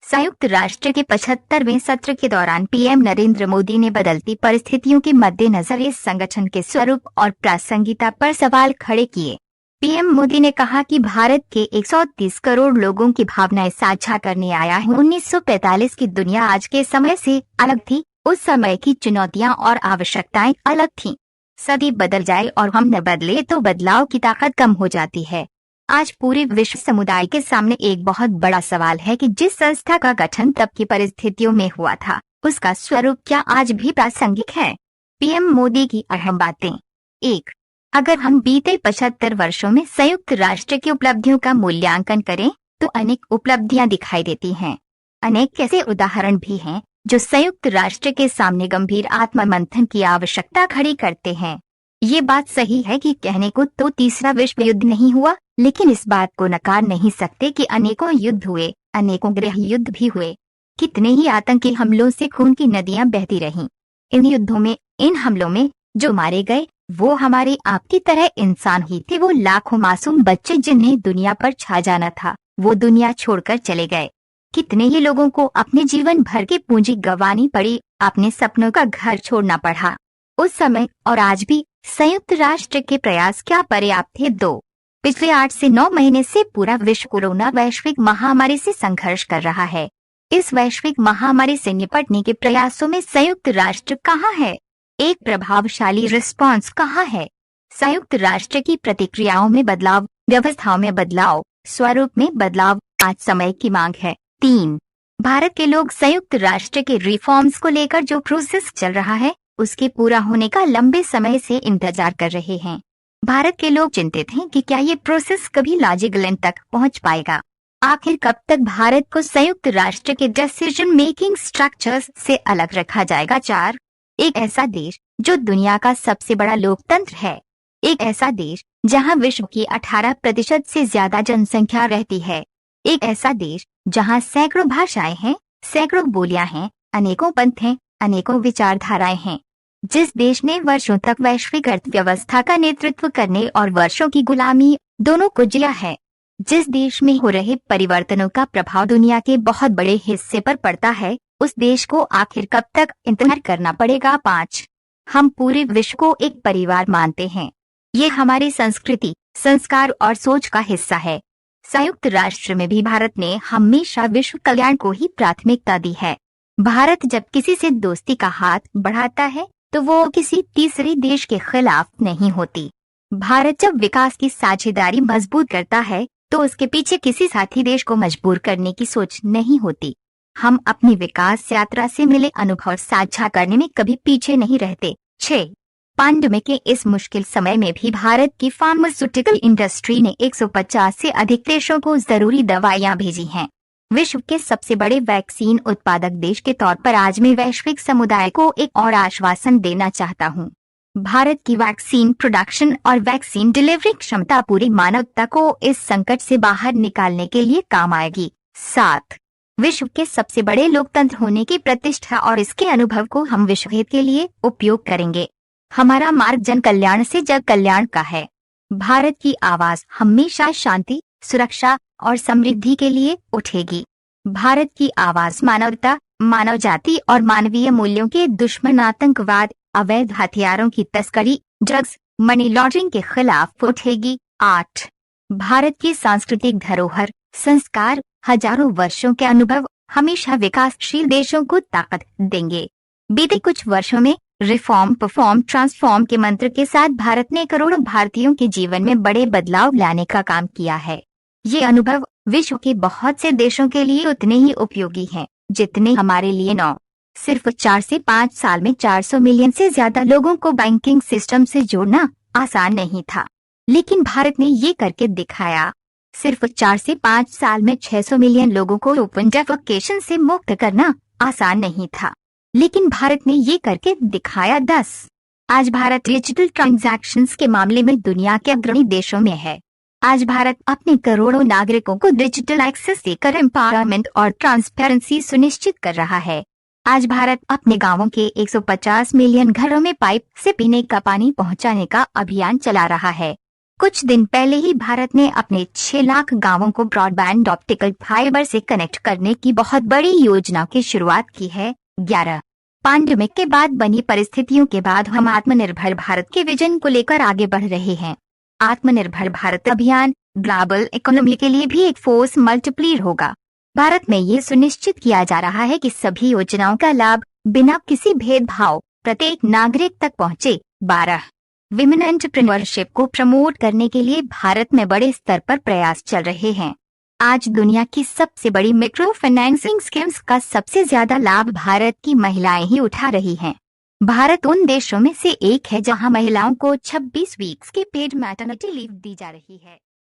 संयुक्त राष्ट्र के 75वें सत्र के दौरान पीएम नरेंद्र मोदी ने बदलती परिस्थितियों के मद्देनजर इस संगठन के स्वरूप और प्रासंगिकता पर सवाल खड़े किए। पीएम मोदी ने कहा कि भारत के 130 करोड़ लोगों की भावनाएं साझा करने आया है। 1945 की दुनिया आज के समय से अलग थी। उस समय की चुनौतियां और आवश्यकताएं अलग थीं। सदी बदल जाए और हम न बदले तो बदलाव की ताकत कम हो जाती है। आज पूरे विश्व समुदाय के सामने एक बहुत बड़ा सवाल है कि जिस संस्था का गठन तब की परिस्थितियों में हुआ था, उसका स्वरूप क्या आज भी प्रासंगिक है? पीएम मोदी की अहम बातें। 1. अगर हम बीते 75 वर्षों में संयुक्त राष्ट्र की उपलब्धियों का मूल्यांकन करें तो अनेक उपलब्धियां दिखाई देती हैं। अनेक ऐसे उदाहरण भी हैं जो संयुक्त राष्ट्र के सामने गंभीर आत्ममंथन की आवश्यकता खड़ी करते हैं। ये बात सही है कि कहने को तो तीसरा विश्व युद्ध नहीं हुआ, लेकिन इस बात को नकार नहीं सकते कि अनेकों युद्ध हुए, अनेकों गृह युद्ध भी हुए। कितने ही आतंकी हमलों से खून की नदियां बहती रहीं। इन युद्धों में, इन हमलों में जो मारे गए वो हमारे आपकी तरह इंसान ही थे। वो लाखों मासूम बच्चे जिन्हें दुनिया पर छा जाना था, वो दुनिया छोड़कर चले गए। कितने ही लोगों को अपने जीवन भर की पूंजी गंवानी पड़ी, अपने सपनों का घर छोड़ना पड़ा। उस समय और आज भी संयुक्त राष्ट्र के प्रयास क्या पर्याप्त थे? 2. पिछले 8 से 9 महीने से पूरा विश्व कोरोना वैश्विक महामारी से संघर्ष कर रहा है। इस वैश्विक महामारी से निपटने के प्रयासों में संयुक्त राष्ट्र कहाँ है? एक प्रभावशाली रिस्पॉन्स कहाँ है? संयुक्त राष्ट्र की प्रतिक्रियाओं में बदलाव, व्यवस्थाओं में बदलाव, स्वरूप में बदलाव आज समय की मांग है। 3. भारत के लोग संयुक्त राष्ट्र के रिफॉर्म्स को लेकर जो प्रोसेस चल रहा है उसके पूरा होने का लंबे समय से इंतजार कर रहे हैं। भारत के लोग चिंतित हैं कि क्या ये प्रोसेस कभी लॉजिकल एंड तक पहुंच पाएगा। आखिर कब तक भारत को संयुक्त राष्ट्र के डिसीजन मेकिंग स्ट्रक्चर्स से अलग रखा जाएगा? 4. एक ऐसा देश जो दुनिया का सबसे बड़ा लोकतंत्र है, एक ऐसा देश जहां विश्व की 18% से ज्यादा जनसंख्या रहती है, एक ऐसा देश जहां सैकड़ों भाषाएं हैं, सैकड़ों बोलियां हैं, अनेकों पंथ हैं, अनेकों विचारधाराएं हैं, जिस देश ने वर्षों तक वैश्विक अर्थव्यवस्था का नेतृत्व करने और वर्षों की गुलामी दोनों को जिया है, जिस देश में हो रहे परिवर्तनों का प्रभाव दुनिया के बहुत बड़े हिस्से पर पड़ता है, उस देश को आखिर कब तक इंतजार करना पड़ेगा? 5. हम पूरे विश्व को एक परिवार मानते हैं। ये हमारी संस्कृति, संस्कार और सोच का हिस्सा है। संयुक्त राष्ट्र में भी भारत ने हमेशा विश्व कल्याण को ही प्राथमिकता दी है। भारत जब किसी से दोस्ती का हाथ बढ़ाता है तो वो किसी तीसरे देश के खिलाफ नहीं होती। भारत जब विकास की साझेदारी मजबूत करता है तो उसके पीछे किसी साथी देश को मजबूर करने की सोच नहीं होती। हम अपनी विकास यात्रा से मिले अनुभव साझा करने में कभी पीछे नहीं रहते। 6. पैंडेमिक के इस मुश्किल समय में भी भारत की फार्मास्यूटिकल इंडस्ट्री ने 150 से अधिक देशों को जरूरी दवाइयां भेजी हैं। विश्व के सबसे बड़े वैक्सीन उत्पादक देश के तौर पर आज मैं वैश्विक समुदाय को एक और आश्वासन देना चाहता हूं। भारत की वैक्सीन प्रोडक्शन और वैक्सीन डिलीवरी क्षमता पूरी मानवता को इस संकट से बाहर निकालने के लिए काम आएगी। 7. विश्व के सबसे बड़े लोकतंत्र होने की प्रतिष्ठा और इसके अनुभव को हम विश्व हित के लिए उपयोग करेंगे। हमारा मार्ग जन कल्याण से जग कल्याण का है। भारत की आवाज हमेशा शांति, सुरक्षा और समृद्धि के लिए उठेगी। भारत की आवाज मानवता, मानव जाति और मानवीय मूल्यों के दुश्मन आतंकवाद, अवैध हथियारों की तस्करी, ड्रग्स, मनी लॉन्ड्रिंग के खिलाफ उठेगी। 8. भारत की सांस्कृतिक धरोहर, संस्कार, हजारों वर्षों के अनुभव हमेशा विकासशील देशों को ताकत देंगे। बीते कुछ वर्षों में रिफॉर्म, परफॉर्म, ट्रांसफॉर्म के मंत्र के साथ भारत ने करोड़ों भारतीयों के जीवन में बड़े बदलाव लाने का काम किया है। ये अनुभव विश्व के बहुत से देशों के लिए उतने ही उपयोगी हैं जितने हमारे लिए। 9. सिर्फ 4 से 5 साल में 400 मिलियन से ज्यादा लोगों को बैंकिंग सिस्टम से जोड़ना आसान नहीं था, लेकिन भारत ने ये करके दिखाया। सिर्फ 4 से 5 साल में 600 मिलियन लोगों को ओपन डेफेकेशन से मुक्त करना आसान नहीं था, लेकिन भारत ने ये करके दिखाया। 10. आज भारत डिजिटल ट्रांजैक्शंस के मामले में दुनिया के अग्रणी देशों में है। आज भारत अपने करोड़ों नागरिकों को डिजिटल एक्सेस देकर एम्पावरमेंट और ट्रांसपेरेंसी सुनिश्चित कर रहा है। आज भारत अपने गांवों के 150 मिलियन घरों में पाइप से पीने का पानी पहुंचाने का अभियान चला रहा है। कुछ दिन पहले ही भारत ने अपने 6 लाख गांवों को ब्रॉडबैंड ऑप्टिकल फाइबर से कनेक्ट करने की बहुत बड़ी योजना की शुरुआत की है। 11 पैंडेमिक के बाद बनी परिस्थितियों के बाद हम आत्मनिर्भर भारत के विजन को लेकर आगे बढ़ रहे हैं। आत्मनिर्भर भारत अभियान ग्लोबल इकोनॉमी के लिए भी एक फोर्स मल्टीप्लायर होगा। भारत में ये सुनिश्चित किया जा रहा है कि सभी योजनाओं का लाभ बिना किसी भेदभाव प्रत्येक नागरिक तक पहुंचे। 12 विमेन एंटरप्रेन्योरशिप को प्रमोट करने के लिए भारत में बड़े स्तर पर प्रयास चल रहे हैं। आज दुनिया की सबसे बड़ी माइक्रो फाइनेंसिंग स्कीम्स का सबसे ज्यादा लाभ भारत की महिलाएं ही उठा रही हैं। भारत उन देशों में से एक है जहां महिलाओं को 26 वीक्स की पेड मैटरनिटी लीव दी जा रही है।